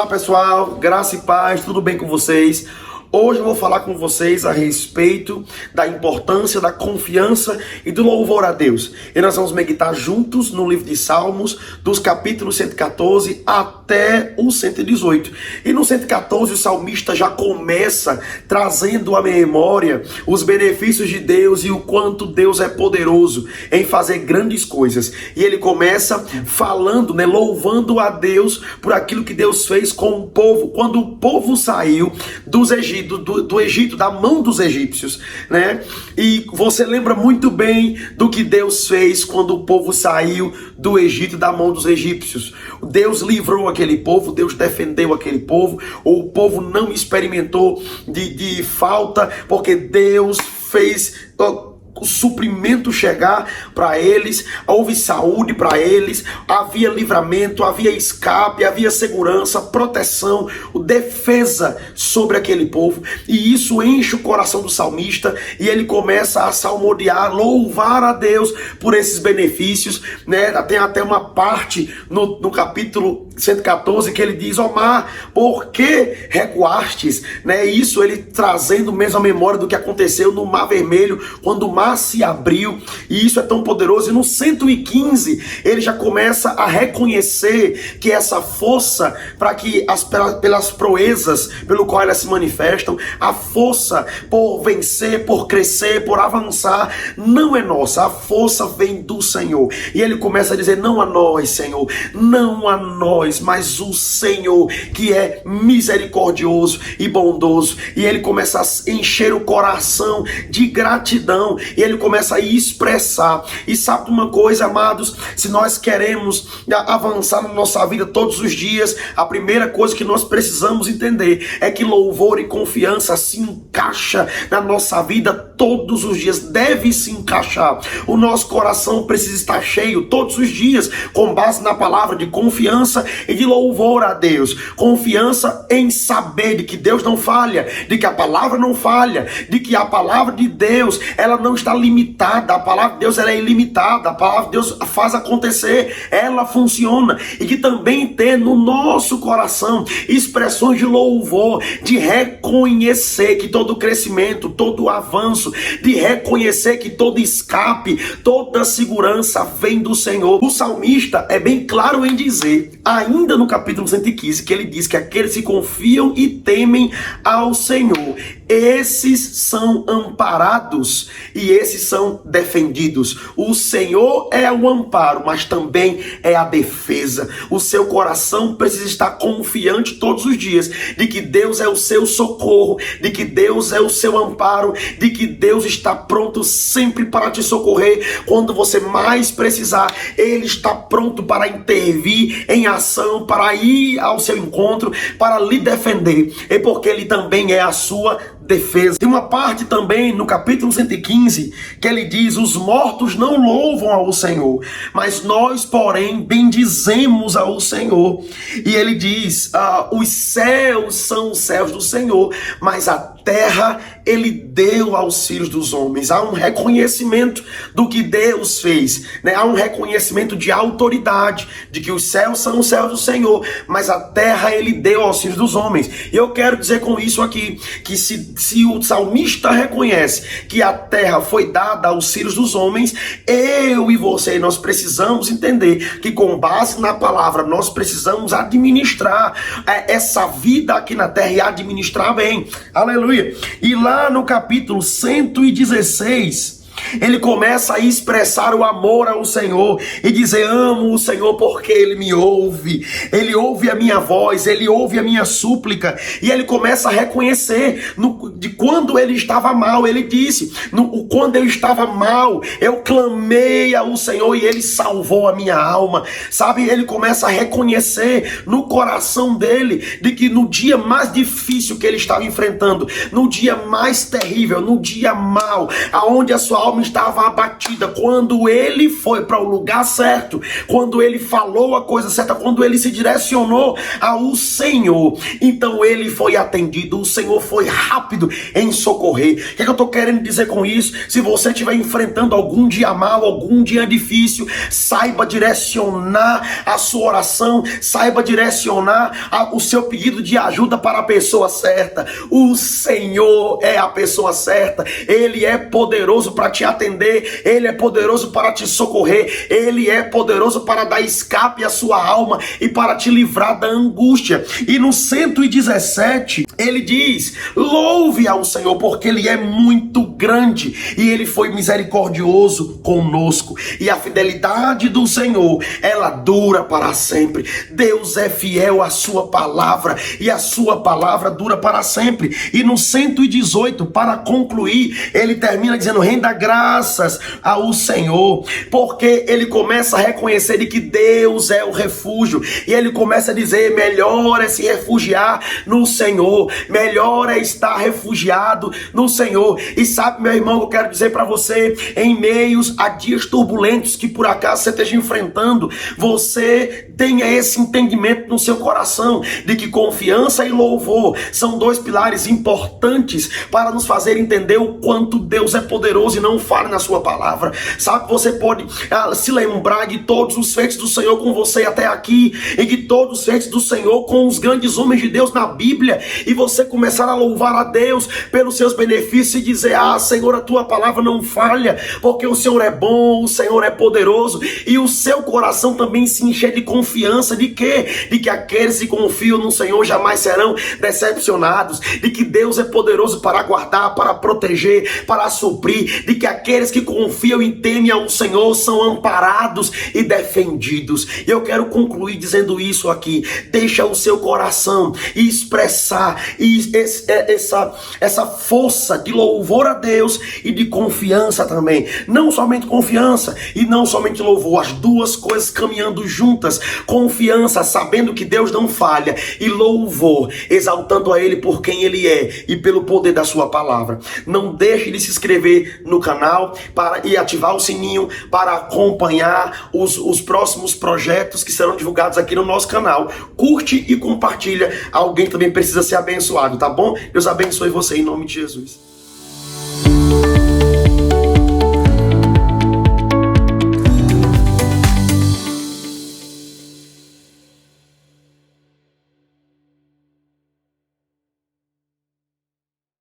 Olá pessoal, graça e paz, tudo bem com vocês? Hoje eu vou falar com vocês a respeito da importância da confiança e do louvor a Deus. E nós vamos meditar juntos no livro de Salmos, dos capítulos 114 até o 118. E no 114 o salmista já começa trazendo à memória os benefícios de Deus e o quanto Deus é poderoso em fazer grandes coisas. E ele começa falando, louvando a Deus por aquilo que Deus fez com o povo, quando o povo saiu do Egito, da mão dos egípcios, né? E você lembra muito bem do que Deus fez quando o povo saiu do Egito, da mão dos egípcios. Deus livrou aquele povo, Deus defendeu aquele povo, o povo não experimentou de falta, porque Deus fez o suprimento chegar para eles, houve saúde para eles, havia livramento, havia escape, havia segurança, proteção, defesa sobre aquele povo, e isso enche o coração do salmista, e ele começa a salmodiar, louvar a Deus por esses benefícios, né? Tem até uma parte no capítulo 114 que ele diz: ó mar, por que recuastes? Né? Isso ele trazendo mesmo a memória do que aconteceu no Mar Vermelho, quando o mar se abriu, e isso é tão poderoso. E no 115 ele já começa a reconhecer que essa força para que pelas proezas pelo qual elas se manifestam, a força por vencer, por crescer, por avançar, não é nossa, a força vem do Senhor. E ele começa a dizer: não a nós, Senhor, não a nós, mas o Senhor que é misericordioso e bondoso. E ele começa a encher o coração de gratidão, e ele começa a expressar. E sabe uma coisa, amados, se nós queremos avançar na nossa vida todos os dias, a primeira coisa que nós precisamos entender é que louvor e confiança se encaixa na nossa vida todos os dias, deve se encaixar. O nosso coração precisa estar cheio todos os dias, com base na palavra de confiança e de louvor a Deus. Confiança em saber de que Deus não falha, de que a palavra não falha, de que a palavra de Deus, ela não está limitada, a palavra de Deus ela é ilimitada, a palavra de Deus faz acontecer, ela funciona. E que também ter no nosso coração expressões de louvor, de reconhecer que todo crescimento, todo avanço, de reconhecer que todo escape, toda segurança vem do Senhor. O salmista é bem claro em dizer, ainda no capítulo 115, que ele diz que aqueles que confiam e temem ao Senhor, esses são amparados e esses são defendidos. O Senhor é o amparo, mas também é a defesa. O seu coração precisa estar confiante todos os dias de que Deus é o seu socorro, de que Deus é o seu amparo, de que Deus está pronto sempre para te socorrer quando você mais precisar. Ele está pronto para intervir em ação, para ir ao seu encontro, para lhe defender. É porque ele também é a sua defesa. Tem uma parte também no capítulo 115 que ele diz: os mortos não louvam ao Senhor, mas nós, porém, bendizemos ao Senhor. E ele diz: os céus são os céus do Senhor, mas a terra ele deu aos filhos dos homens. Há um reconhecimento do que Deus fez, né? Há um reconhecimento de autoridade, de que os céus são os céus do Senhor, mas a terra ele deu aos filhos dos homens. E eu quero dizer com isso aqui, que se o salmista reconhece que a terra foi dada aos filhos dos homens, eu e você, nós precisamos entender que com base na palavra, nós precisamos administrar essa vida aqui na terra e administrar bem. Aleluia. E lá no capítulo 116, ele começa a expressar o amor ao Senhor e dizer: amo o Senhor porque Ele me ouve, Ele ouve a minha voz, Ele ouve a minha súplica. E ele começa a reconhecer de quando ele estava mal. Ele disse: quando eu estava mal, eu clamei ao Senhor e Ele salvou a minha alma. Sabe, ele começa a reconhecer no coração dele de que no dia mais difícil que ele estava enfrentando, no dia mais terrível, no dia mau, aonde a sua alma alma estava abatida. Quando ele foi para o lugar certo, quando ele falou a coisa certa, quando ele se direcionou ao Senhor, então ele foi atendido. O Senhor foi rápido em socorrer. O que é que eu estou querendo dizer com isso? Se você estiver enfrentando algum dia mal, algum dia difícil, saiba direcionar a sua oração, saiba direcionar o seu pedido de ajuda para a pessoa certa. O Senhor é a pessoa certa. Ele é poderoso para te atender, ele é poderoso para te socorrer, ele é poderoso para dar escape à sua alma e para te livrar da angústia. E no 117 ele diz: louve ao Senhor, porque ele é muito grande e ele foi misericordioso conosco, e a fidelidade do Senhor, ela dura para sempre. Deus é fiel à sua palavra e a sua palavra dura para sempre. E no 118, para concluir, ele termina dizendo: renda graças ao Senhor, porque ele começa a reconhecer de que Deus é o refúgio, e ele começa a dizer: melhor é se refugiar no Senhor, melhor é estar refugiado no Senhor. E sabe, meu irmão, eu quero dizer para você, em meios a dias turbulentos que por acaso você esteja enfrentando, você tenha esse entendimento no seu coração de que confiança e louvor são dois pilares importantes para nos fazer entender o quanto Deus é poderoso e não falha na sua palavra. Sabe, você pode se lembrar de todos os feitos do Senhor com você até aqui, e de todos os feitos do Senhor com os grandes homens de Deus na Bíblia, e você começar a louvar a Deus pelos seus benefícios e dizer: ah, Senhor, a tua palavra não falha, porque o Senhor é bom, o Senhor é poderoso, e o seu coração também se encher de confiança de quê? De que aqueles que confiam no Senhor jamais serão decepcionados, de que Deus é poderoso para guardar, para proteger, para suprir, de que aqueles que confiam e temem ao Senhor são amparados e defendidos. E eu quero concluir dizendo isso aqui: deixa o seu coração expressar essa força de louvor a Deus e de confiança também. Não somente confiança e não somente louvor, as duas coisas caminhando juntas. Confiança, sabendo que Deus não falha, e louvor, exaltando a Ele por quem Ele é e pelo poder da sua palavra. Não deixe de se inscrever no canal e ativar o sininho para acompanhar os próximos projetos que serão divulgados aqui no nosso canal. Curte e compartilha. Alguém também precisa ser abençoado, tá bom? Deus abençoe você em nome de Jesus.